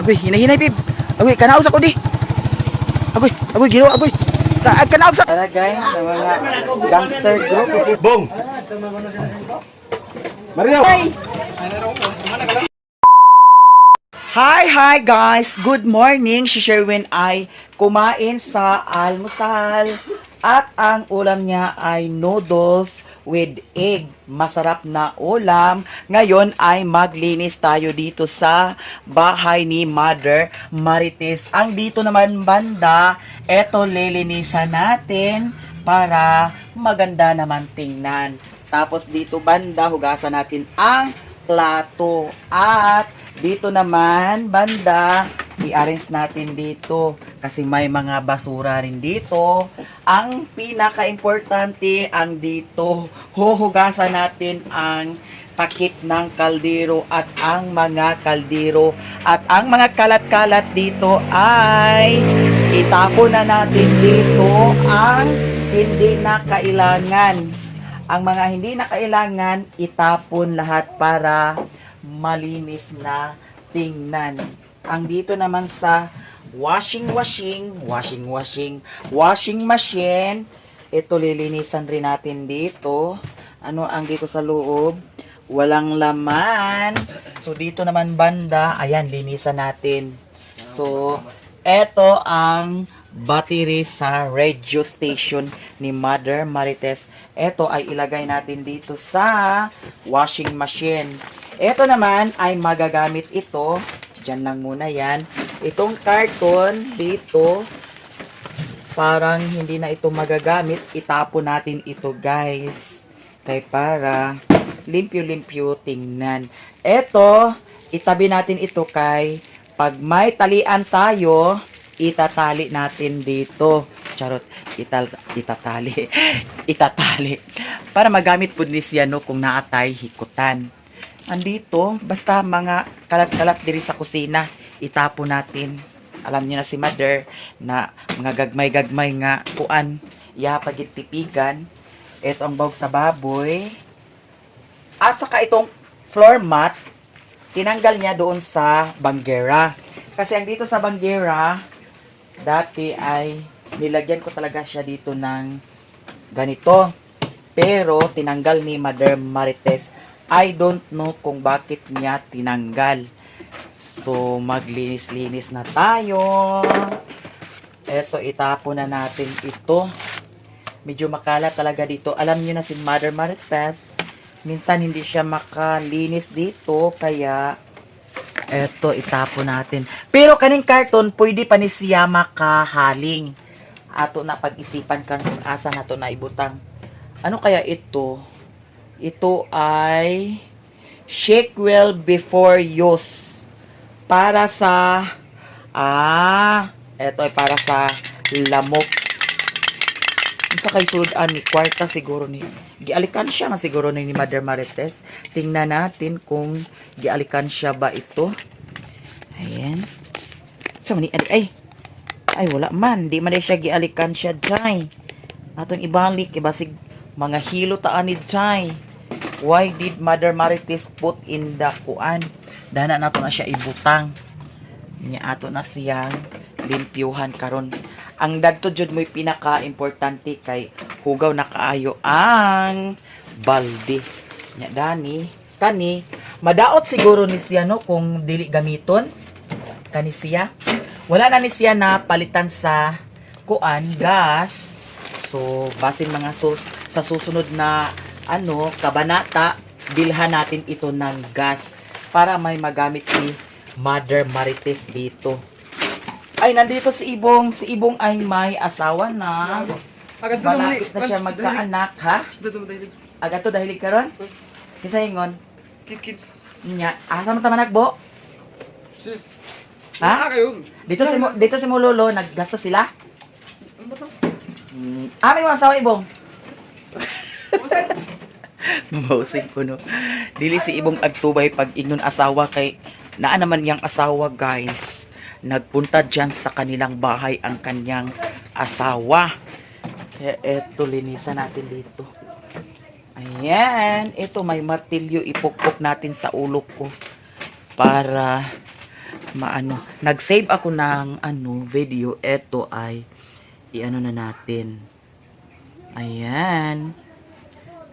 Agoy, hinay-hinay, babe. Agoy, kanaos ako di. Agoy, gino, agoy. Kanaos ako. Tara guys, sa mga gangster group. Bong! Mario! Hi guys! Good morning! Si Sherwin ay kumain sa almusal at ang ulam niya ay noodles with egg. Masarap na ulam. Ngayon ay maglinis tayo dito sa bahay ni Mother Marites. Ang dito naman banda, eto lilinisan natin para maganda naman tingnan. Tapos dito banda, hugasan natin ang plato. At dito naman, banda, i-arrange natin dito kasi may mga basura rin dito. Ang pinaka-importante ang dito, huhugasan natin ang takip ng kaldero at ang mga kaldero. At ang mga kalat-kalat dito ay itapon na natin dito ang hindi na kailangan. Ang mga hindi na kailangan, itapon lahat para malinis na tingnan. Ang dito naman sa washing machine, ito lilinisan rin natin dito. Ano ang dito sa loob? Walang laman. So dito naman banda, ayan, linisan natin. So ito ang battery sa radio station ni Mother Marites. Ito ay ilagay natin dito sa washing machine. Ito naman ay magagamit ito. Diyan lang muna yan. Itong karton dito, parang hindi na ito magagamit. Itapon natin ito guys. Kaya para limpyo-limpyo tingnan. Ito, itabi natin ito kay pag may talian tayo, itatali natin dito. Charot, itatali. Itatali. Para magamit po ni siya no, kung naatay hikutan. Andito, basta mga kalat-kalat diri sa kusina, itapon natin. Alam niyo na si Mother na mga gagmay-gagmay nga kuan, pagitipigan. Ito ang bawg sa baboy. At saka itong floor mat, tinanggal niya doon sa banggera. Kasi ang dito sa banggera, dati ay nilagyan ko talaga siya dito ng ganito. Pero tinanggal ni Mother Marites. I don't know kung bakit niya tinanggal. So, maglinis-linis na tayo. Eto, itapon na natin ito. Medyo makala talaga dito. Alam niyo na si Mother Marites, minsan hindi siya makalinis dito. Kaya, eto, itapon natin. Pero kaning karton, pwede pa ni siya makahaling. Ato na pag-isipan ka kung asa na to na ibutang. Ano kaya ito? Ito ay shake well before use. Para sa ito ay para sa lamok. Isa kay sudan ni kwarta siguro ni gialikan siya man siguro ni Mother Marites. Tingnan natin kung gialikan siya ba ito. Ayan. Sa ni ay wala man, di man siya gialikan siya dai. Atong ibalik ibasig mga hilo taan ni dai. Why did Mother Marites put in the kuan? Dana nato na siya ibutang. Nya ato na siyang limpyuhan karon. Ang dadto jud mo'y pinaka-importante kay hugaw na kaayo ang balde. Nya dani kani madaot siguro ni siya no kung dili gamiton kani siya. Wala na ni siya na palitan sa kuan gas. So basin mga sa susunod na kabanata, bilhan natin ito ng gas para may magamit si Mother Marites dito. Ay, nandito si Ibong. Si Ibong ay may asawa na. Malapit na siya magkaanak, ha? Agad to dahil karon? Kisa hingon? Kikit. Nya, asa mo taman nagbo? Sis. Ha? Dito si Mulolo, naggasto sila? Amin mo asawa Ibong. Mabawsig ko no. Dili si Ibong agtubay pag ingon asawa kay naa naman yang asawa guys. Nagpunta dyan sa kanilang bahay ang kanyang asawa. Kaya eto linisan natin dito. Ayan. Ito may martilyo ipukpok natin sa ulo ko. Para maano. Nag-save ako ng video. Ito ay iano na natin. Ayan.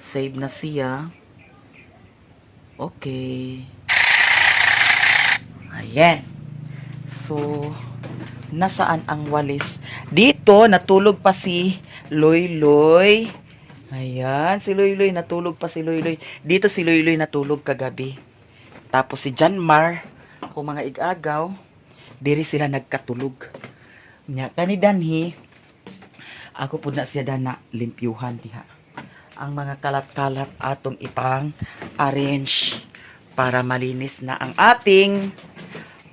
Save na siya. Okay. Ayan. So, nasaan ang walis? Dito, natulog pa si Loy-Loy. Ayan, si Loy-Loy. Natulog pa si Loy-Loy. Dito si Loy-Loy natulog kagabi. Tapos si Janmar, ako mga igagaw, diri sila nagkatulog. Nya, kani Danhi, ako po na siya na limpyuhan diha. Ang mga kalat-kalat atong ipang arrange para malinis na ang ating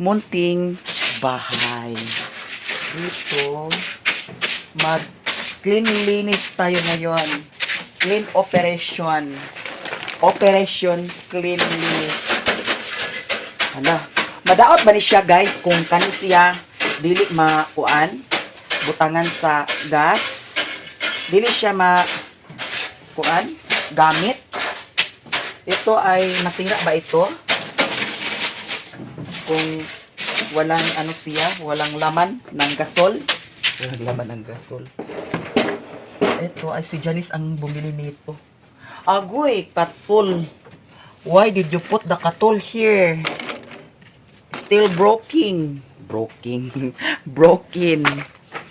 munting bahay. Dito, mag-clean-linis tayo ngayon. Clean operation. Operation cleanliness. Hala, madaot ba ni siya guys kung kani siya dili makuan, butangan sa gas, dili siya kuan, gamit. Ito ay masira ba ito? Kung walang ano siya, walang laman ng gasol. Walang laman ng gasol. Ito ay si Janice ang bumili nito. Agoy, katul. Why did you put the katul here? Still broken. Broken. Broken.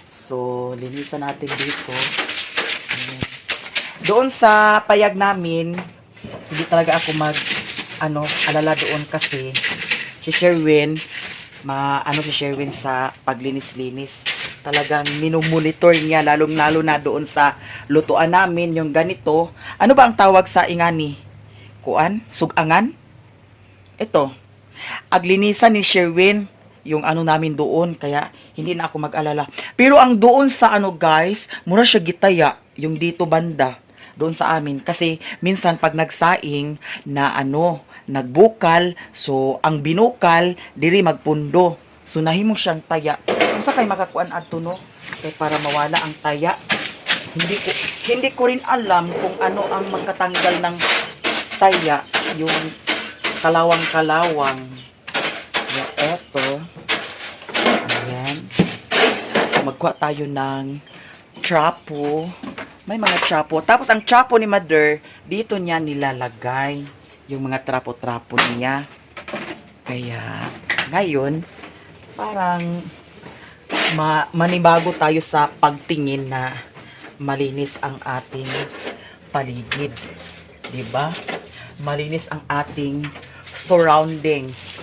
So, linisan natin dito. Ayan. Doon sa payag namin, hindi talaga ako alala doon kasi si Sherwin, si Sherwin sa paglinis-linis. Talagang minumonitor niya, lalong-lalo na doon sa lutuan namin, yung ganito. Ano ba ang tawag sa ingani? Kuan? Sugangan? Ito. Aglinisan ni Sherwin yung namin doon, kaya hindi na ako mag-alala. Pero ang doon sa guys, mura siya gitaya, yung dito banda, doon sa amin. Kasi minsan pag nagsaing na nagbukal, so ang binukal, diri magpundo. So nahimong siyang taya. Kung sa kay makakuan adto no, kay para mawala ang taya. Hindi ko rin alam kung ano ang magkatanggal ng taya, yung kalawang-kalawang. Yung eto. Ayan. So magkuha tayo ng trapo. May mga trapo. Tapos ang trapo ni Mother, dito niya nilalagay yung mga trapo-trapo niya. Kaya ngayon, parang manibago tayo sa pagtingin na malinis ang ating paligid. Diba? Malinis ang ating surroundings.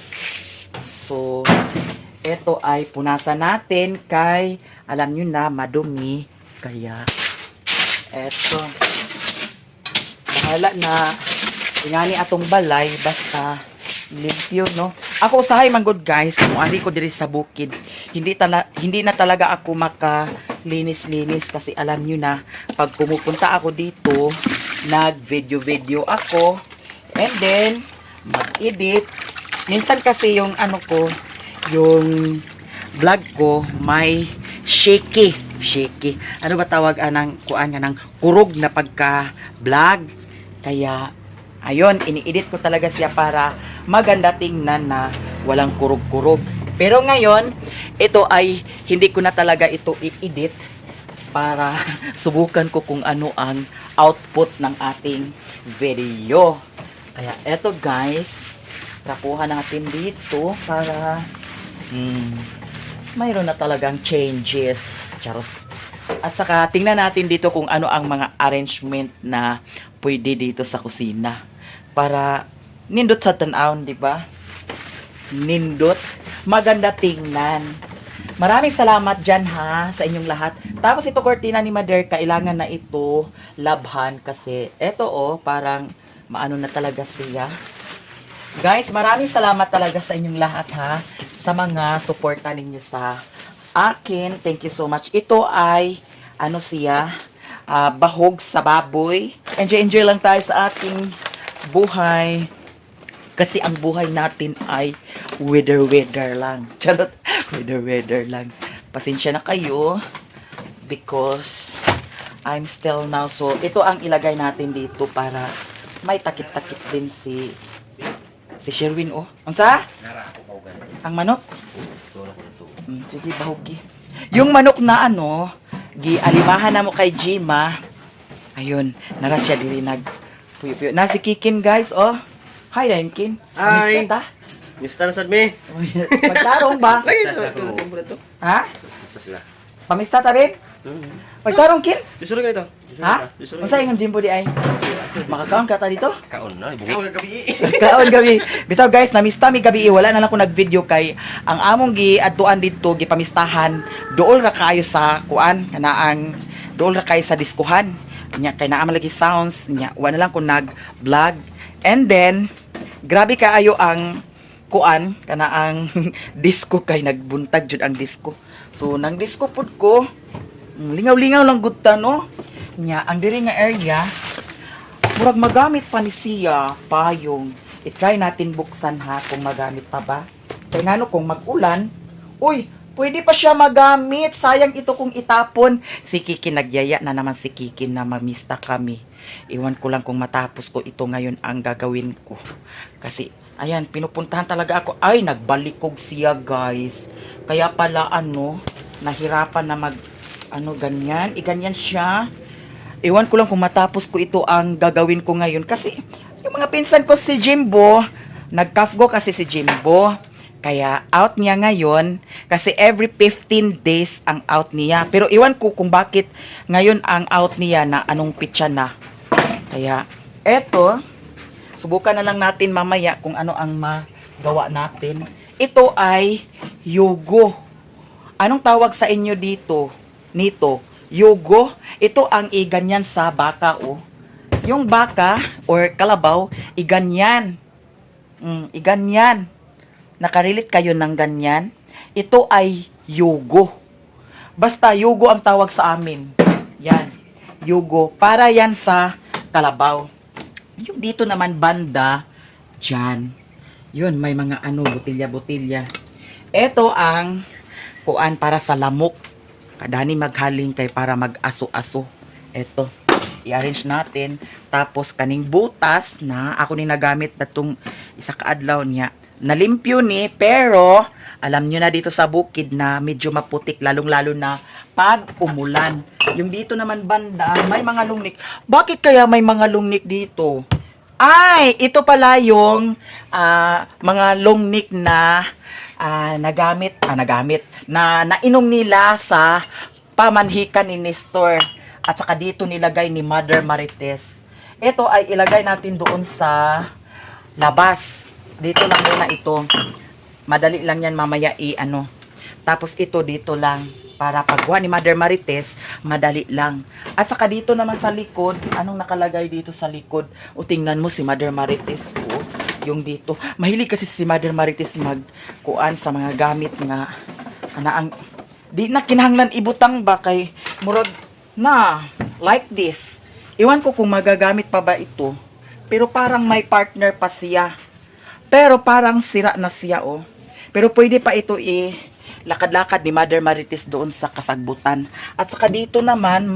So, ito ay punasan natin kay, alam nyo na, madumi. Kaya, eto. Bahala na, ingani atong balay, basta limpyo, no? Ako usahay man good guys, kung ari ko diri sa bukid. Hindi na talaga ako makalinis-linis kasi alam niyo na pag pumupunta ako dito, nag-video ako and then mag-edit. Minsan kasi yung yung vlog ko may shaky. Ano ba tawag kuan nga ng kurog na pagka-vlog? Kaya ayun, ini-edit ko talaga siya para maganda tingnan na walang kurog-kurog. Pero ngayon, ito ay hindi ko na talaga ito i-edit para subukan ko kung ano ang output ng ating video. Kaya eto guys, rapuhan natin dito para mayroon na talagang changes. Charot. At saka tingnan natin dito kung ano ang mga arrangement na pwede dito sa kusina. Para nindot sa tan-aon, di ba? Nindot. Maganda tingnan. Maraming salamat dyan ha, sa inyong lahat. Tapos ito kortina ni Mother, kailangan na ito labhan kasi eto parang maano na talaga siya. Guys, maraming salamat talaga sa inyong lahat ha, sa mga suporta ninyo sa akin. Thank you so much. Ito ay, siya, bahog sa baboy. Enjoy lang tayo sa ating buhay. Kasi ang buhay natin ay weather lang. Charot, weather lang. Pasensya na kayo because I'm still now. So, ito ang ilagay natin dito para may takip-takip din si Sherwin. Ang sa? Ang manok. Sige, bahugi. Yung manok na ano, gialimahan na mo kay Jima. Ayun, nara siya dili nag puyo-puyo. Na si Kikin, guys, oh. Hi, Kin. Hi. Kamusta ta? Mista na sad me. Pagtarong ba? Lagi na siyempre to. Ha? Mista sila. Pamista ta, babe? Pagtarong, Kin? Bisuro ka ito. Ha? Unsa ingon Jimbo di ay? Makakaon ka ta dito? Kaon na, ibuhi. Gabi. Kaon gabi. Bitaw guys, namista mi gabi, wala na lang ko nag-video kay ang among giadtuan dito gipamistahan dool ra kayo sa kuan kanaang dool ra kayo sa diskuhan. Nya kay naa man lagi sounds nya wala na lang ko nag-vlog. And then grabe kaayo ang kuan kanaang disco kay nagbuntag jud ang disco. So nang disco pud ko lingaw-lingaw lang gud ta no. Nya ang diri nga area murag magamit pa ni siya payong. I-try natin buksan ha kung magamit pa ba. Kaya nano kung mag-ulan, uy, pwede pa siya magamit. Sayang ito kung itapon. Si Kiki nagyaya na naman si Kiki na mamista kami. Iwan ko lang kung matapos ko ito ngayon ang gagawin ko. Kasi, ayan, pinupuntahan talaga ako. Ay, nagbalikog siya guys. Kaya pala nahirapan na ganyan. Iganyan siya. Iwan ko lang kung matapos ko ito ang gagawin ko ngayon. Kasi, yung mga pinsan ko si Jimbo, nag-kafgo kasi si Jimbo. Kaya, out niya ngayon. Kasi every 15 days ang out niya. Pero iwan ko kung bakit ngayon ang out niya na anong pitsa na. Kaya, eto, subukan na lang natin mamaya kung ano ang magawa natin. Ito ay yugo. Anong tawag sa inyo dito? Nito? Yugo, ito ang iganyan sa baka, oh. Yung baka, or kalabaw, iganyan. Iganyan. Nakarilit kayo ng ganyan? Ito ay yugo. Basta, yugo ang tawag sa amin. Yan. Yugo. Para yan sa kalabaw. Yung dito naman banda, dyan. Yun, may mga botilya-botilya. Ito ang kuan para sa lamok. Kadani maghaling kay para mag-aso-aso. Eto, i-arrange natin. Tapos kaning butas na ako ni nagamit datong isa kaadlaw niya. Nalimpyo ni, pero alam nyo na dito sa bukid na medyo maputik, lalong-lalo na pag umulan. Yung dito naman banda, may mga lungnik. Bakit kaya may mga lungnik dito? Ay, ito pala yung mga lungnik na na nainom nila sa pamanhikan ni Nestor at saka dito nilagay ni Mother Marites. Ito ay ilagay natin doon sa labas. Dito lang muna ito. Madali lang yan mamaya Tapos ito dito lang para pagkuha ni Mother Marites, madali lang. At saka dito naman sa likod, anong nakalagay dito sa likod? O tingnan mo si Mother Marites po. Yung dito. Mahilig kasi si Mother Marites magkuan sa mga gamit nga di na kinahanglan ibutang ba kay murag na like this. Iwan ko kung magagamit pa ba ito. Pero parang may partner pa siya. Pero parang sira na siya Pero pwede pa ito lakad-lakad ni Mother Marites doon sa kasagbutan. At saka dito naman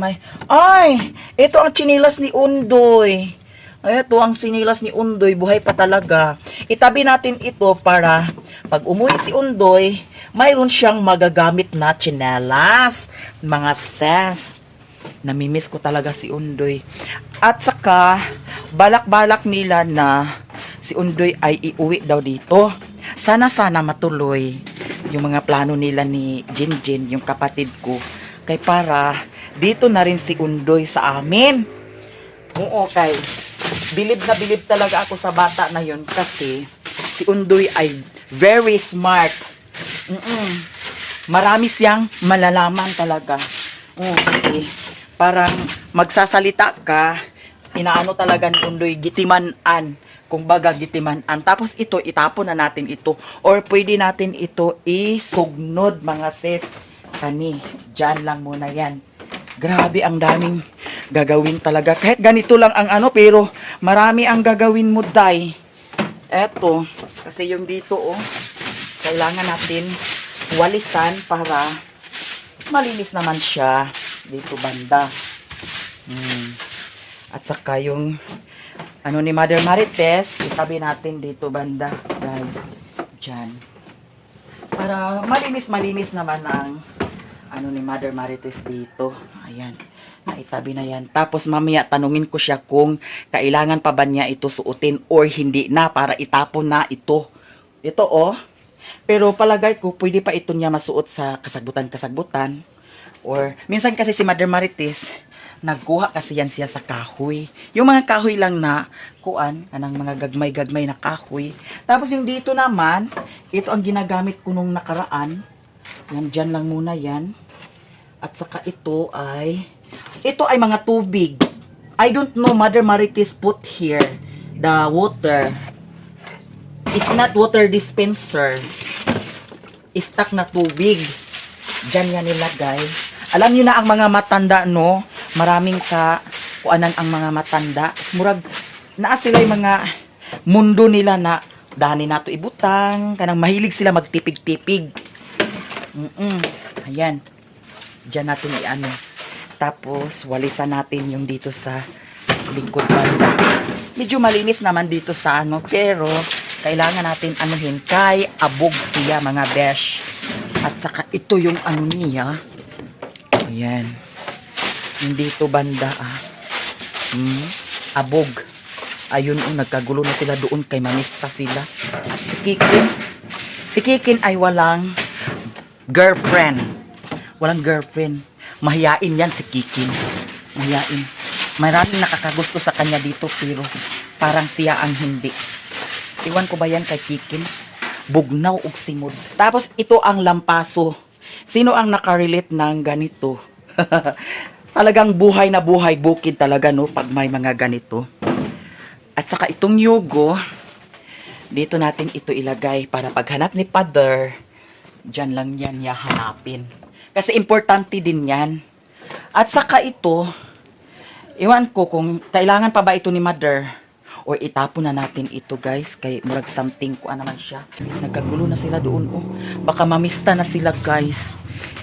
ito ang tsinilas ni Undoy. Ito ang sinilas ni Undoy, buhay pa talaga. Itabi natin ito para pag umuwi si Undoy, mayroon siyang magagamit na tsinelas. Mga ses. Namimiss ko talaga si Undoy. At saka, balak-balak nila na si Undoy ay iuwi daw dito. Sana matuloy yung mga plano nila ni Jinjin, yung kapatid ko. Kay para dito na rin si Undoy sa amin. Oo, kay bilib na bilib talaga ako sa bata na yun kasi si Undoy ay very smart. Marami siyang malalaman talaga. Kasi parang magsasalita ka, inaano talaga ni Undoy, gitimanan. Kumbaga gitimanan. Tapos ito, itapon na natin ito. Or pwede natin ito isugnod mga sis. Kani, dyan lang muna yan. Grabe, ang daming gagawin talaga. Kahit ganito lang ang pero marami ang gagawin mo, day. Eto, kasi yung dito, kailangan natin walisan para malinis naman siya dito banda. At saka yung ni Mother Marites, itabi natin dito banda, guys. Diyan. Para malinis naman ang ano ni Mother Marites dito. Ayan. Naitabi na yan. Tapos mamaya tanungin ko siya kung kailangan pa ba niya ito suotin or hindi na para itapon na ito. Ito oh. Pero palagay ko pwede pa ito niya masuot sa kasagbutan. Or minsan kasi si Mother Marites nagkuha kasi yan siya sa kahoy. Yung mga kahoy lang na kuan, anang mga gagmay-gagmay na kahoy. Tapos yung dito naman, ito ang ginagamit ko nung nakaraan. Yan, dyan lang muna yan. At saka ito ay mga tubig. I don't know, Mother Marites put here the water. It's not water dispenser. Stock na tubig. Dyan yan nilagay. Alam niyo na ang mga matanda, no? Maraming kuanan ang mga matanda. Murag, naa sila yung mga mundo nila na dani nato ibutang. Kanang mahilig sila magtipig-tipig. Ayan. Diyan natin i-ano. Tapos, walisan natin yung dito sa likod banda. Medyo malinis naman dito sa ano. Pero, kailangan natin anuhin kay abog siya mga besh. At saka ito yung ano niya. Ayan. Yung dito banda abog. Ayun nagkagulo na sila doon kay mamista sila. Si Kikin ay walang girlfriend. Walang girlfriend. Mahiyain yan si Kikin. Mahiyain. Maraming nakakagusto sa kanya dito pero parang siya ang hindi. Iwan ko ba yan kay Kikin? Bugnaw ug simod. Tapos ito ang lampaso. Sino ang nakarelate ng ganito? Talagang buhay na buhay bukid talaga no pag may mga ganito. At saka itong yugo, dito natin ito ilagay para paghanap ni Father, dyan lang yan niya hanapin. Kasi importante din yan. At saka ito, iwan ko kung kailangan pa ba ito ni Mother or itapon na natin ito guys. Kay murag something ko naman siya. Nagkagulo na sila doon oh. Baka mamista na sila guys.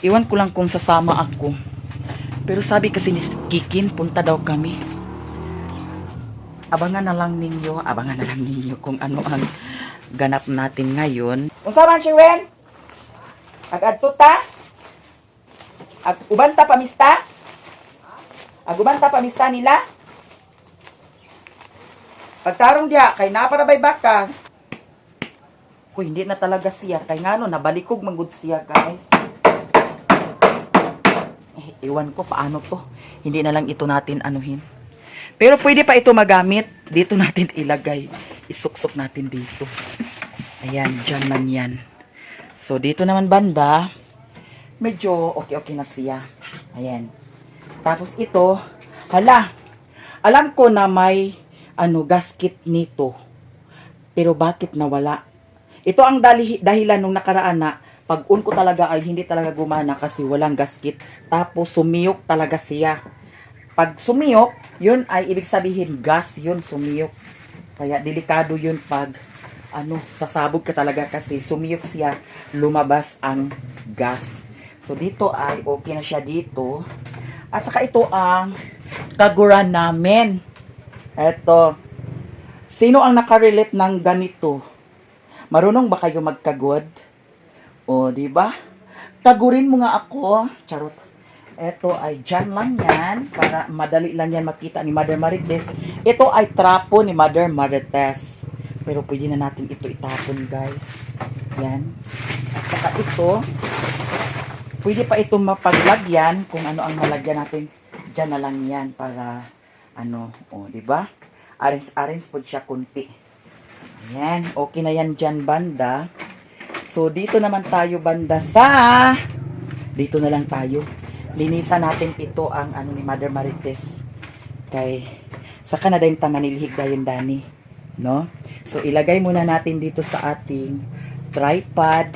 Iwan ko lang kung sasama ako. Pero sabi kasi ni Kikin, punta daw kami. Abangan na lang ninyo kung ano ang ganap natin ngayon. Unsa man si Wen? Ag-adto ta? Ag-uban ta pamista? Ag-uban ta pamista nila? Pagtarong diya, kay naparabay baka. Kuy, hindi na talaga siya. Kay nga no, nabalikog manggod siya guys. Iwan ko paano to. Hindi na lang ito natin anuhin. Pero pwede pa ito magamit. Dito natin ilagay. Isuksok natin dito. Ayan, dyan lang yan. So, dito naman banda, medyo okay na siya. Ayan. Tapos ito, hala, alam ko na may gasket nito. Pero bakit nawala? Ito ang dahilan nung nakaraan na pag-on ko talaga ay hindi talaga gumana kasi walang gasket. Tapos sumiyok talaga siya. Pag sumiyok, yun ay ibig sabihin gas yun, sumiyok. Kaya delikado yun pag sasabog ka talaga kasi sumiyok siya, lumabas ang gas. So dito ay okay na siya dito. At saka ito ang kaguran namin. Eto. Sino ang nakarelate ng ganito? Marunong ba kayo magkagod? O, di ba? Tagurin mo nga ako. Charot. Ito ay dyan lang yan. Para madali lang yan makita ni Mother Marites. Ito ay trapo ni Mother Marites. Pero pwede na natin ito itapon, guys. Yan. At saka ito, pwede pa ito mapaglagyan kung ano ang malagyan natin. Dyan na lang yan para, o, di ba? Arrange po siya kunti. Ayan. Okay na yan dyan, banda. So, dito naman tayo banda sa... Dito na lang tayo. Linisan natin ito ang ni Mother Marites. Kay, sa Canada yung tamanilhig dayon dani. No? So, ilagay muna natin dito sa ating tripod.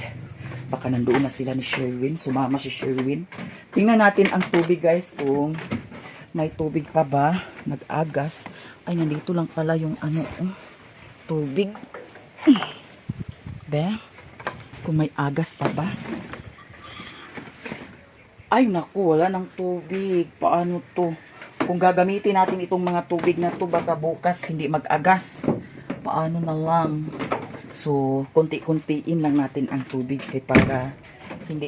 Baka nandoon na sila ni Sherwin. Sumama si Sherwin. Tingnan natin ang tubig guys kung may tubig pa ba. Nag-agas. Ay, nandito lang pala yung tubig. Be? Kung may agas pa ba? Ay, naku, wala ng tubig. Paano to? Kung gagamitin natin itong mga tubig na to, baka bukas hindi mag-agas. Paano na lang? So, konti-kontiin lang natin ang tubig para hindi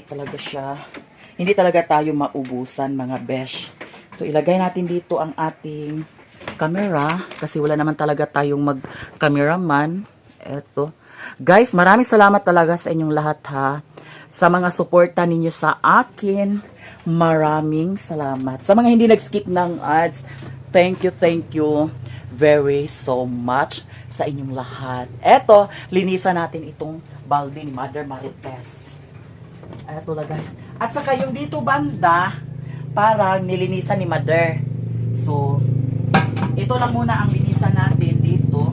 talaga tayo maubusan mga besh. So, ilagay natin dito ang ating camera kasi wala naman talaga tayong mag-cameraman. Eto. Guys, maraming salamat talaga sa inyong lahat ha. Sa mga suporta ninyo sa akin, maraming salamat. Sa mga hindi nag-skip ng ads, thank you very so much sa inyong lahat. Eto, linisan natin itong balde ni Mother Marites. Eto lagay. At saka yung dito banda, parang nilinisan ni Mother. So, ito lang muna ang linisan natin dito.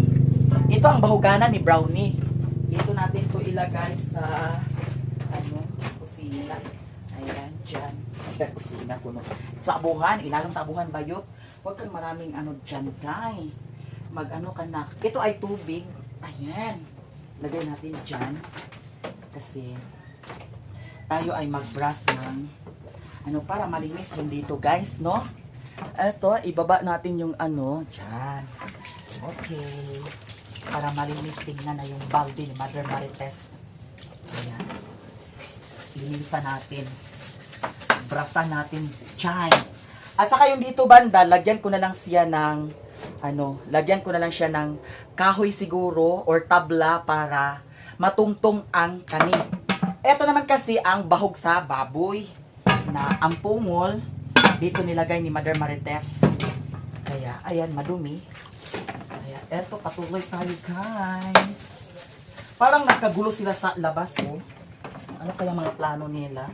Ito ang bahuganan ni Brownie. Ito natin to ilagay sa kusina. Ayan, dyan. Sa kusina ko no. Sa abuhan, ilalong sa abuhan ba yun? Huwag kang maraming dyan, guys. Ka na. Ito ay tubig. Ayan. Lagay natin dyan. Kasi tayo ay mag-brush ng para malinis yung dito, guys, no? Ito, ibaba natin yung dyan. Okay. Para malinis tingnan na yung balde ni Mother Marites. Ayan. Linisan natin. Brasan natin dyan. At saka yung dito banda, lagyan ko na lang siya ng lagyan ko na lang siya ng kahoy siguro or tabla para matungtong ang kanin. Ito naman kasi ang bahog sa baboy na ang pungol dito nilagay ni Mother Marites. Kaya, ayan, madumi. Kaya, eto, patuloy tayo, guys. Parang nagkagulo sila sa labas, oh. Ano kaya mga plano nila?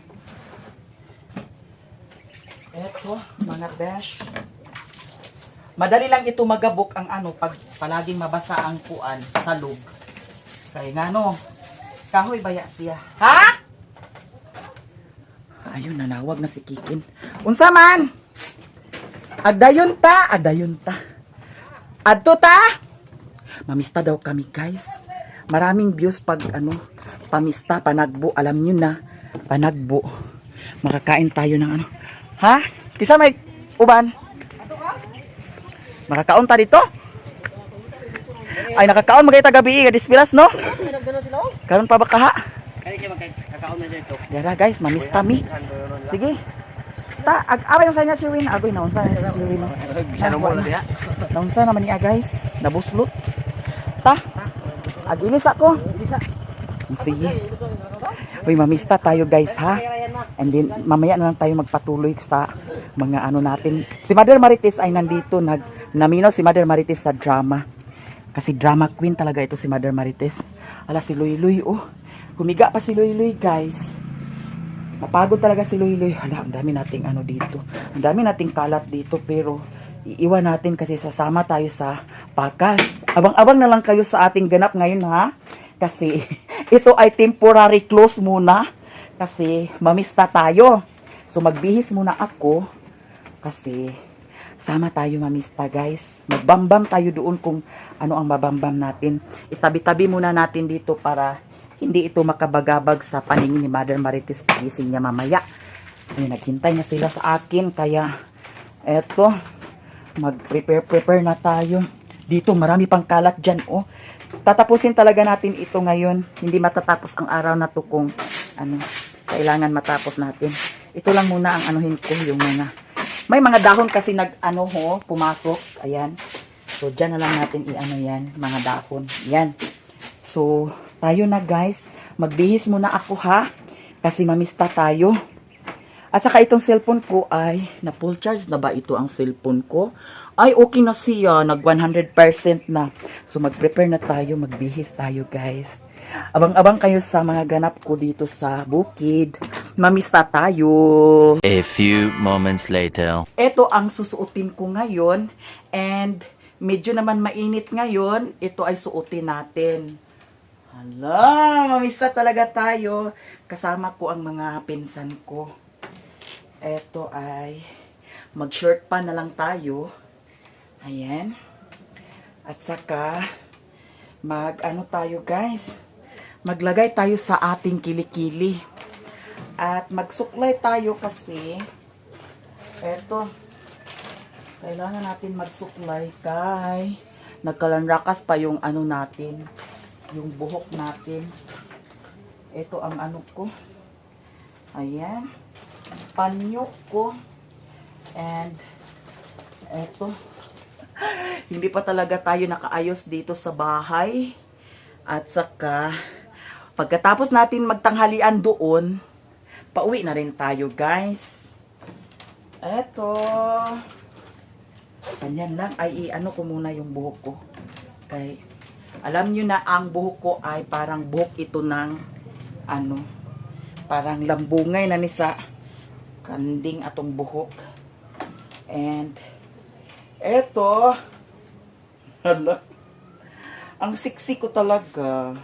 Eto, mga besh. Madali lang ito magabok ang pag palaging mabasa ang kuan sa loob. Kaya nga, no, kahoy baya siya. Ha? Ayun, nanawag na si Kikin. Unsa man? Adayon ta. Adto ta. Mamista daw kami, guys. Maraming views pag pamista, panagbo. Alam nyo na, panagbo. Makakain tayo ng Ha? Kisa may uban? Makakaon ta dito? Ay, nakakaon magay tagabi dispilas, no? Karon pa ba kaha? Kani siya magkakaon na dito. Yara, guys, mamista mi. Sige. Ta, abay sa niya si Win. Agoy na unsa na si Win. Ano mo na diha? Naunsa naman niya, guys. Nabuslot. Ta. Aginis ako. Sige. Uy, mamista tayo, guys, ha? And then, mamaya na lang tayo magpatuloy sa mga natin. Si Mother Marites ay nandito. Naminaw si Mother Marites sa drama. Kasi drama queen talaga ito si Mother Marites. Ala, si Luy-Luy, oh. Humiga pa si Luy-Luy, guys. Napagod talaga si Luy-Luy. Hala, ang dami nating dito. Ang dami nating kalat dito, pero iiwan natin kasi sasama tayo sa pakas. Abang-abang na lang kayo sa ating ganap ngayon, ha? Kasi ito ay temporary close muna. Kasi mamista tayo. So, magbihis muna ako. Kasi sama tayo mamista, guys. Magbambam tayo doon kung ano ang mabambam natin. Itabi-tabi muna natin dito para hindi ito makabagabag sa paningin ni Mother Marites pagising niya mamaya. Ay, naghintay na sila sa akin. Kaya, eto, mag-prepare na tayo. Dito, marami pang kalat dyan, oh. Tatapusin talaga natin ito ngayon. Hindi matatapos ang araw na to kung kailangan matapos natin. Ito lang muna ang anuhin ko, yung may mga dahon kasi pumasok. Ayan. So, dyan na lang natin yan, mga dahon. Yan. So, tayo na, guys. Magbihis muna ako, ha? Kasi mamista tayo. At saka itong cellphone ko ay na full charge na ba ito ang cellphone ko? Ay, okay na siya. Nag 100% na. So, mag-prepare na tayo. Magbihis tayo, guys. Abang-abang kayo sa mga ganap ko dito sa bukid. Mamista tayo. A few moments later. Ito ang susuotin ko ngayon. And medyo naman mainit ngayon. Ito ay suotin natin. Hala, mamista talaga tayo. Kasama ko ang mga pinsan ko. Ito ay mag-shirt pa na lang tayo. Ayan. At saka tayo, guys. Maglagay tayo sa ating kilikili. At magsuklay tayo kasi eto, kailangan natin magsuklay kay nagkalanrakas pa yung natin. yung buhok natin. Ito ang ano ko. Ayan. Panyo ko. And eto. Hindi pa talaga tayo nakaayos dito sa bahay. At saka, pagkatapos natin magtanghalian doon, pauwi na rin tayo, guys. Eto. Ganyan lang. Ay, ano ko muna yung buhok ko. Kay, alam nyo na ang buhok ko ay parang buhok ito ng, ano, parang lambungay na ni sa kanding atong buhok. And, eto. Hala. Ang siksi ko talaga.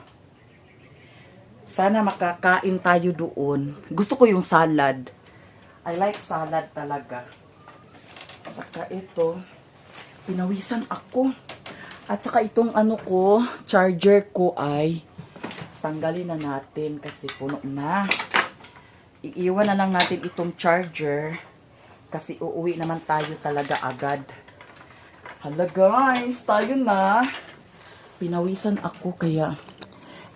Sana makakain tayo doon. Gusto ko yung salad. I like salad talaga. Saka ito, pinawisan ako. At saka itong ano ko, charger ko ay tanggalin na natin kasi puno na. Iiwan na lang natin itong charger kasi uuwi naman tayo talaga agad. Hala guys, tayo na. Pinawisan ako kaya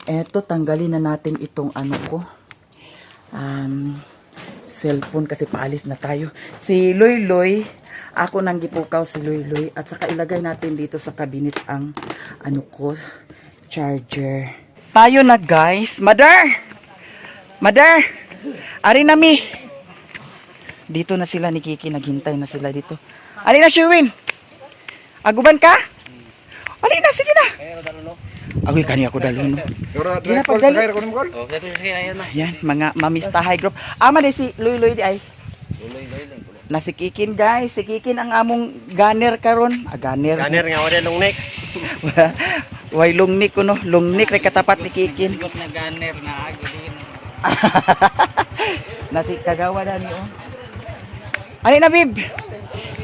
eto tanggalin na natin itong ano ko. Cellphone kasi paalis na tayo. Si Loy Loy, ako nang gipukaw si Loy Loy at saka ilagay natin dito sa cabinet ang ano ko, charger. Tayo na guys. Mother! Mother! Ari nami. Dito na sila ni Kiki, naghintay na sila dito. Ari na Sherwin. Aguban ka? Ari na, sige na. Agoy kani ako daluno. Di na pagdali. Yan, mga mamistahay group. Ama di si Loy Loy di ay. Na si Kikin guys, si Kikin ang among gunner karon. Gunner. Ganer nga wala long neck. Way lungnik kuno, lungnik ray katapat ni Kikin. Sigop na ganer na agilin. Na si kagawa na ni oh. Ani na bib.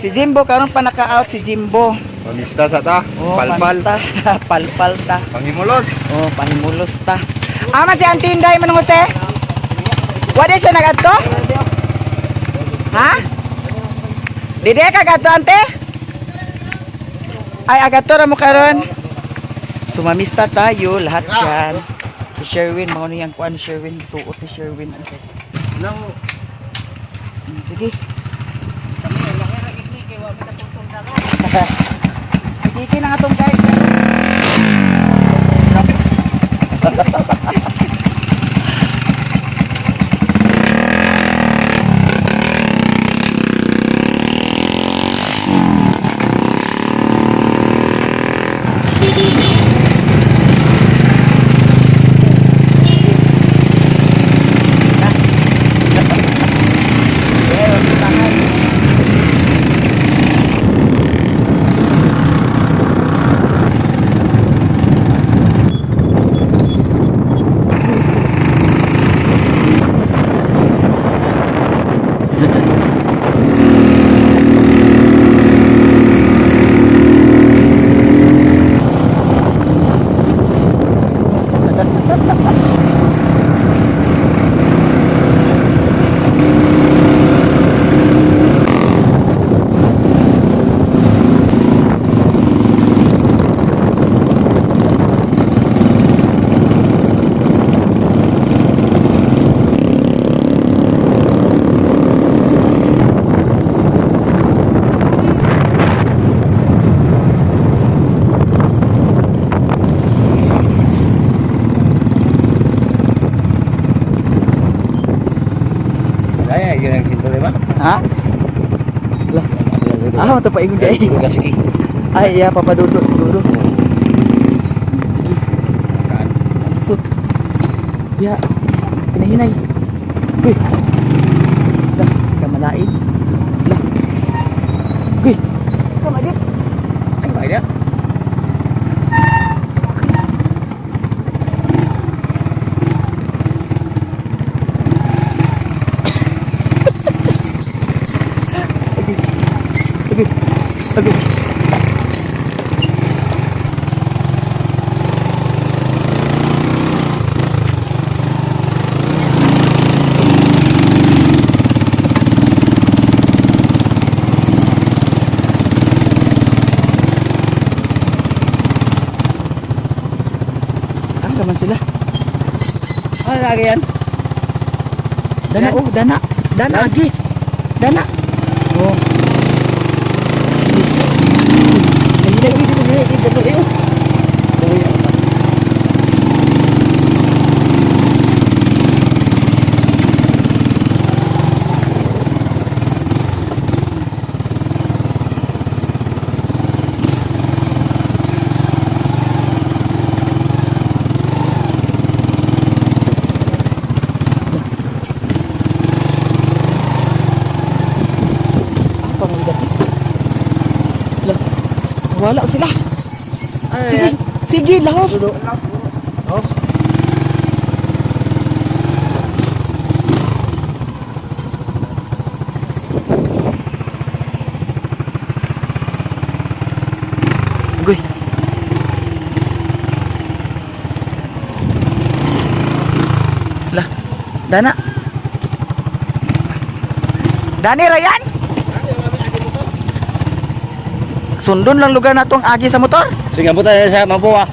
Si Jimbo karon pa naka-out si Jimbo. Pamista sa ta, Oh, palpal, panista. Palpal ta. pangimulos. Oh, pahimulos ta. Ama si Auntie Inday manong Jose. Wala siya nagadto? Ha? Dide ka gadto ante? Ay agadto ra mo karon. Sumamista tayo lahat yan. Si Sherwin, mao ni ang kuan Sherwin, suot ni Sherwin. Nang Sige. Sige na nga itong guys. ay yun ang sinto ba? Ha? Lah. Ah, ito pa ingon di ay. Gaski. Ay, iya papadudo siguro. Sige. Sud. Ya. Hinahinay. Uy. Lah, kamalain. Lah. Uy. Sama dia. Ay ba dia? Sige. Sige. Ano lagi yan? Dana, oh, dana. Dana, agi. Dana. Oh. Hindi na dito na dito dito yun. Wala sila. Sige, sige, lahos. Lahos. Ugoy. Lah, Dana. Dani Ryan. Sundon lang lugar na tong agi sa motor. Sige, buta na sa Mapua.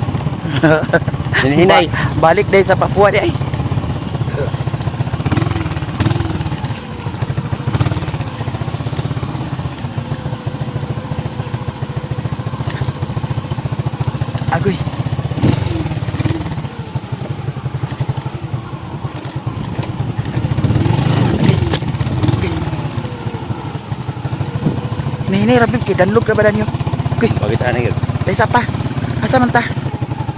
Hinahinay. Balik day sa Papua di ay. Agoy. Ini Rabib kay danlog ka ba danyo? Uy, Bakit ano yun? dai sa pa. Asa man ta?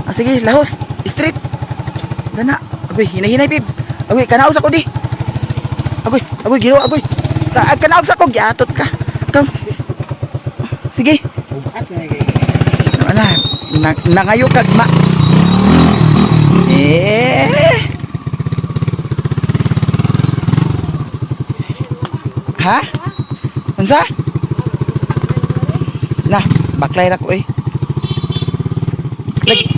Ah, sige, lahos. Street. Dana. Agoy, hinay-hinay bib. Agoy, kanaog sa ko di. Agoy, agoy gino, agoy. Kanaog sa ko giatot ka. Come. Sige. Wala. Nangayo kag ma. Ha? Unsa? Nah, baklay ra ko eh. Like,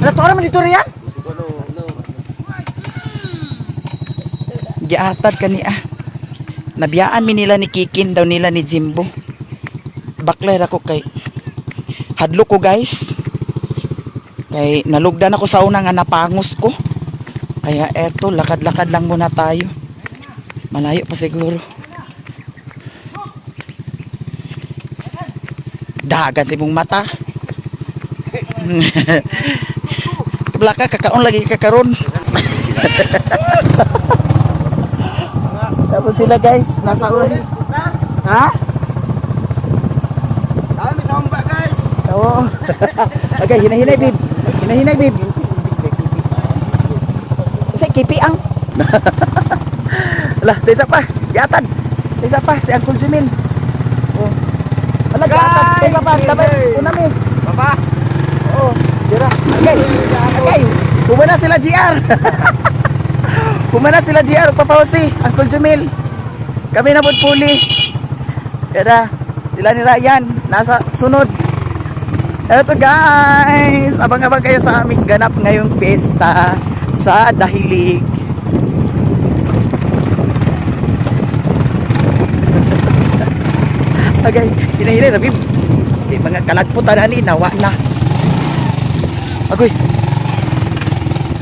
nato man dito riyan? Giatad kani ah. Nabiyaan mi nila ni Kikin daw nila ni Jimbo. Baklay ra ko kay hadlo ko guys. Kay nalugdan ako sa una nga napangos ko. Kaya eto lakad-lakad lang muna tayo. Malayo pa siguro. Dagan si mong mata. Belaka kakaon lagi kakaron. Tapos sila guys, nasa ulan. Ha? Dami sa umba guys. Oo. Okay, hinahinay bib. Hinahinay bib. Kasi kipiang. Lah, desa pa. Yatad. Desa pa si Uncle Jimil. Oh. Wala yatad. Desa pa, tabay. Unami. Papa. Oo. Dira. Okay. Okay. Kumana sila GR. Kumana sila GR papawsi. Uncle Jimil. Kami na pod puli. Kaya sila ni Ryan nasa sunod. Eto guys, abang-abang kayo sa aming ganap ngayong pesta sa Dahilig. Okay, hinay-hinay na bib. Di mga kalagputan na ni, nawa na. Agoy.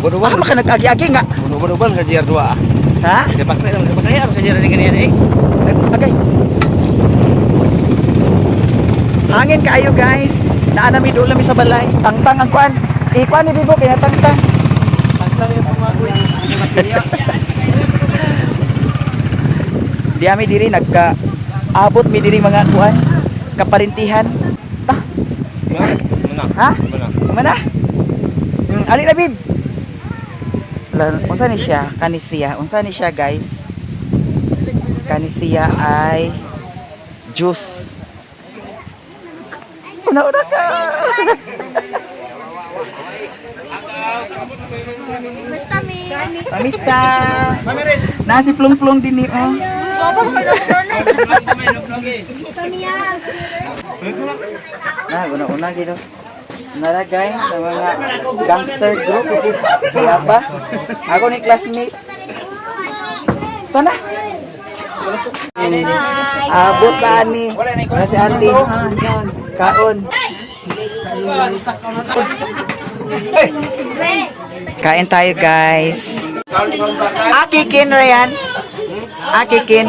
Bunuban. Ano ka nag-agi-agi nga? Bunuban ka GR2 ah. Ha? Dapat na lang dapat kaya ka GR ni ganyan eh. Okay. Hangin kayo guys. Naanami doon lami sa balay. Tangtang ang kuan. Kuan ni Bibo kaya tangtang. Tangtang yung pumagoy. Di ami diri nagka abot mi diri mga kuan kaparintihan. Ta. Mana? Ha? Mana? Mana? Ali na bib. Unsa ni siya? Kanisiya. Unsa ni siya guys? Kanisiya ay juice. Una-una ka. Pamista. Nasi plong-plong din ni oh. Na, una-una gino. Nara guys, sa mga gangster group. Kaya ba? Ako ni classmate. Tana. Abot ka ni. Wala si ate. Kaon. Kain tayo guys. Akikin, Ryan. Akikin.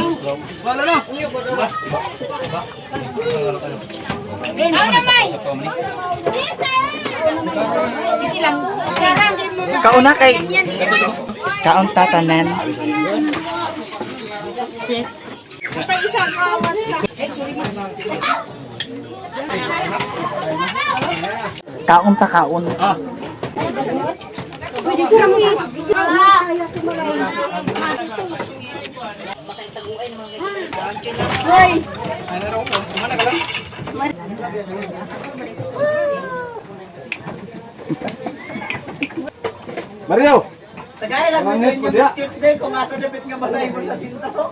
Kauna kay kaon tatanan. Kaon ta kaon. Mario! Tagay lang mo yung biscuits din kung asa dapat nga balay mo sa sinto.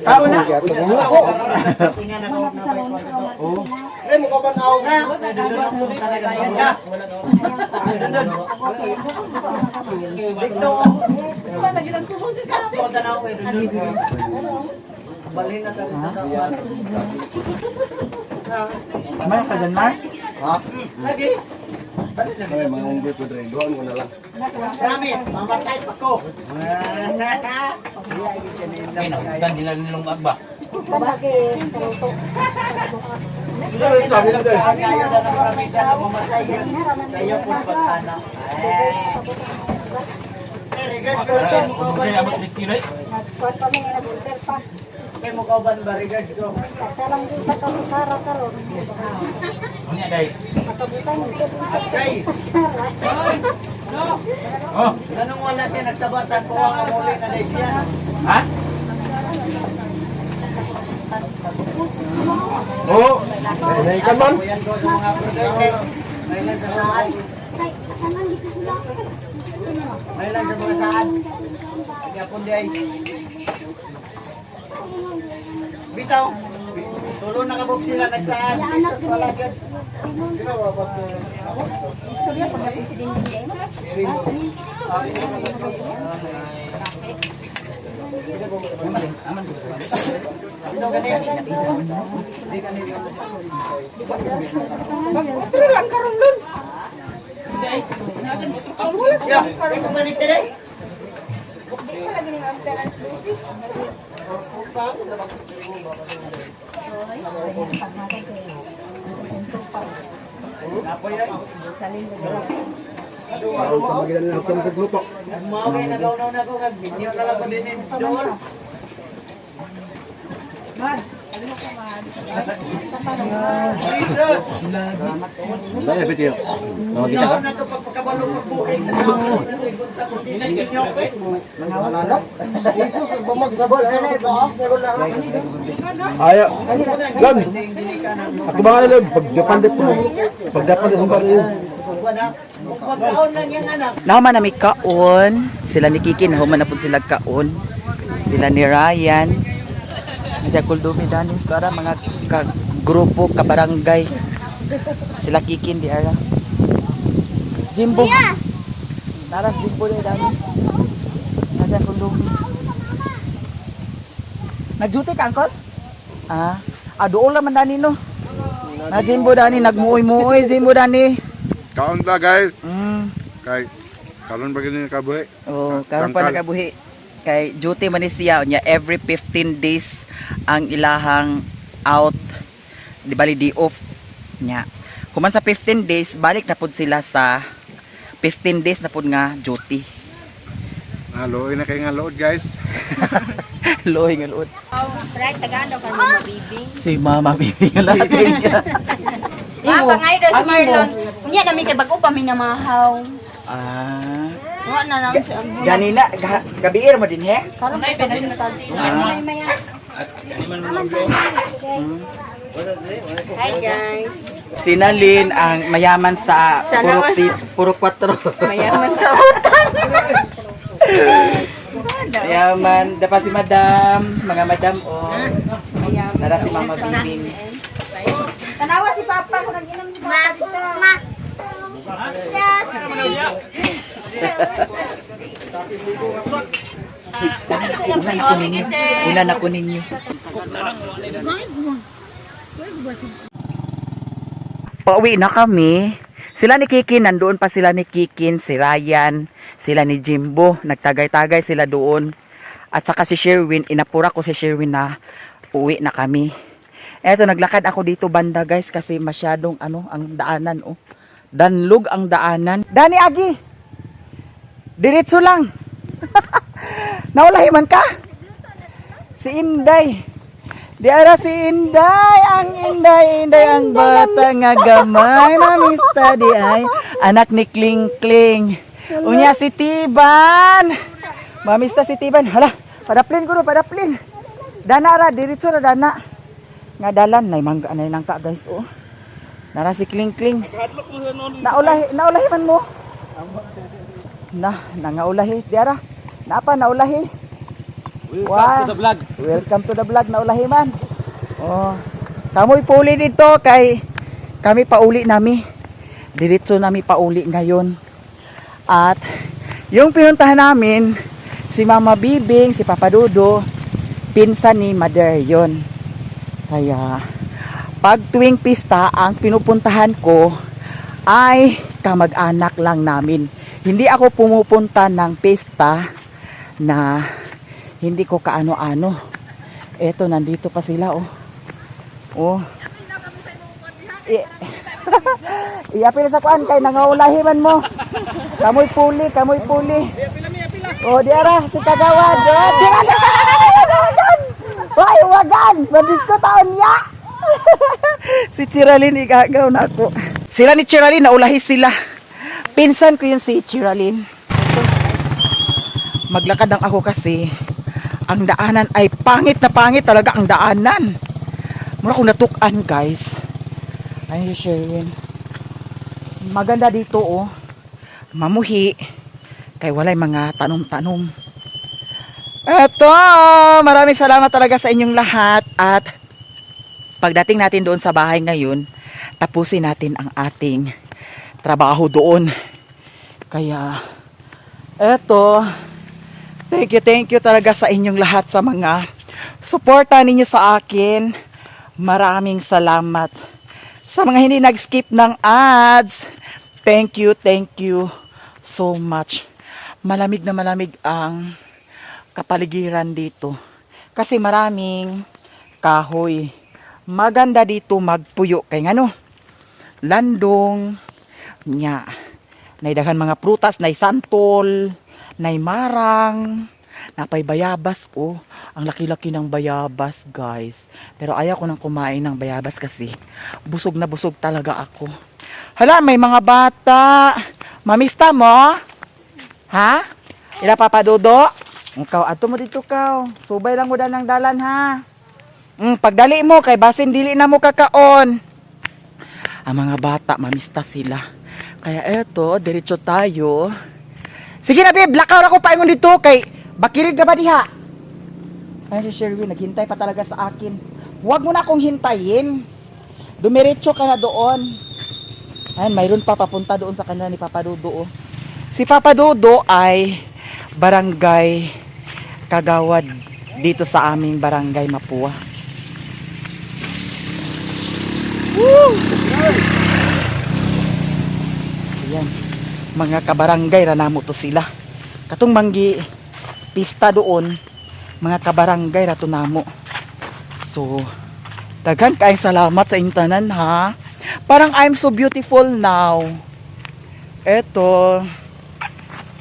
Tao na! Balhin na tayo sa uwan. May ka dyan, Mark? Lagi. Ay, mga umbay ko dre. Doon ko na lang. Promise, mamatay pa ko. Kan nila nilong agba. Kayo po pagkana. Kaya abot ni Steve. Kaya mo kauban ba regards ko? Unya dai. Kay, Oh, anong wala siya nagsabasan ko ang amuli na day siya? ha? Oo! Ay, ka man! Kuyan ko sa mga brother. May lang sa saan. May lang sa mga saan. Kaya di ay. Bitaw. Tulo nakabog sila nagsaan. Bisas wala dyan. Ya, ito balik today. Parang pamagilan na itong pagluto. Mawin na daw na ko kag video na lang ko din ni Dol. Jesus. Dahil, Betio. Nakakita ka? Ikaw na to pagpakabalo magbuhay sa tao. Nagigod sa kusina ninyo. Jesus, bumagdabol sa ito. Ayaw. Lon! Ako ba nga na, Lon? Pagdapandit mo. Pagdapandit mo ba rin? Pagkaon lang yung anak. Nahuman na may kaon. Sila ni Kiki, nahuman na po sila kaon. Sila ni Ryan. Nandiyan kuldumi dani para mga grupo, kabarangay. Sila Kiki, di ara. Jimbo. Naras Jimbo di dani. Nandiyan kuldumi. Nag-duty ka, Uncle? Doon lang man dani, no? Na Jimbo dani, nagmuoy-muoy Jimbo dani. Kaon ta guys. Mm. Karon ba gini kabuhi? Oh, karon pa Tangkal. nakabuhi. Kay duty man ni siya nya every 15 days ang ilahang out. Di bali di off nya. Kuman sa 15 days balik na pud sila sa 15 days na pud nga duty. Halo, ina kay nga load guys. Loy nga luod. Right, Tagalog kami mabibing. Si Mama Bibi nga lagi niya. Nga, pangay daw si Marlon. Kunya namin kay bago pa minamahaw. Nga na lang siya. Ganina gabiir mo din he. Karon kay sa sinasabi. Hi guys. Sinalin ang mayaman sa Sana puro 4. Mayaman sa utan. Mayaman, dapat si Madam, mga Madam nara si Mama Bibing. Tanawa si Papa kung nag-inom si Papa dito. Ilan ako ninyo? Pauwi na kami. Sila ni Kikin, nandoon pa sila ni Kikin, si Ryan, sila ni Jimbo. Nagtagay-tagay sila doon. At saka si Sherwin, inapura ko si Sherwin na uwi na kami. Eto, naglakad ako dito banda guys kasi masyadong ang daanan. Oh. Danlog ang daanan. Dani Agi! Diretso lang. Naulahi man ka? Si Inday. Di ara si Inday, ang Inday, Inday ang bata nga gamay, mamista di ay, anak ni Kling Kling. Unya si Tiban, mamista si Tiban, hala, padaplin ko no, padaplin. Dana ra, diretso ra dana. Nga dalan, nay mangga, nay nangka guys, oh. Nara si Kling Kling. Naulahi man mo. Nangaulahi, di ara, napa naulahi. Welcome to the vlog. Welcome to the vlog na ulahiman. Oh. Kamoy pauli dito kay kami pauli nami. Diretso nami pauli ngayon. At yung pinuntahan namin si Mama Bibing, si Papa Dodo, pinsan ni Mother yon. Kaya pag tuwing pista ang pinupuntahan ko ay kamag-anak lang namin. Hindi ako pumupunta ng pista na hindi ko kaano-ano. Eto, nandito pa sila, oh. Oh. Iapil sa kuan kay nangaulahi man mo. Kamoy puli, kamoy puli. Oh, diara si Kagawad. Oh, wagan! Hoy, wagan! Madisko taon niya. Si Chiralyn igagaw na ako. Sila ni Chiralyn naulahi sila. Pinsan ko yun si Chiralyn. Maglakad lang ako kasi ang daanan ay pangit na pangit talaga ang daanan. Mura kong natukan guys. Ayun si Sherwin. Maganda dito oh. Mamuhi. Kay walay mga tanom-tanom. Eto, maraming salamat talaga sa inyong lahat. At pagdating natin doon sa bahay ngayon, tapusin natin ang ating trabaho doon. Kaya eto, thank you talaga sa inyong lahat sa mga suporta ninyo sa akin. Maraming salamat. Sa mga hindi nag-skip ng ads, thank you so much. Malamig na malamig ang kapaligiran dito. Kasi maraming kahoy. Maganda dito magpuyo. Kaya ano, landong, nya, naidagan mga prutas, nay santol, nay marang, napay bayabas oh. Ang laki-laki ng bayabas guys. Pero ayaw ko nang kumain ng bayabas kasi busog na busog talaga ako. Hala, may mga bata. Mamista mo? Ha? Ila Papa Dodo? Ikaw, ato mo dito ka. Subay lang mo ng dalan ha. Pagdali mo kay basin dili na mo kakaon. Ang mga bata, mamista sila. Kaya eto, diretso tayo. Sige na babe, blackout ako paingon dito kay bakirig na ba diha? Ay si Sherwin, naghintay pa talaga sa akin. Huwag mo na akong hintayin. Dumiretso ka na doon. Ayan, mayroon pa papunta doon sa kanila ni Papa Dodo. Oh. Si Papa Dodo ay barangay kagawad dito sa aming barangay Mapua. Woo! Ayan. Mga kabarangay ranamo to sila. Katong manggi pista doon, mga kabarangay rato namo. So, daghan kaayong salamat sa inyong tanan ha. Parang I'm so beautiful now. Eto,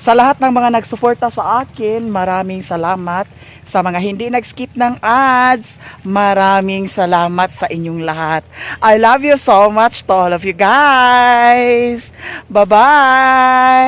sa lahat ng mga nagsuporta sa akin, maraming salamat. Sa mga hindi nag-skip ng ads, maraming salamat sa inyong lahat. I love you so much to all of you guys. Bye-bye!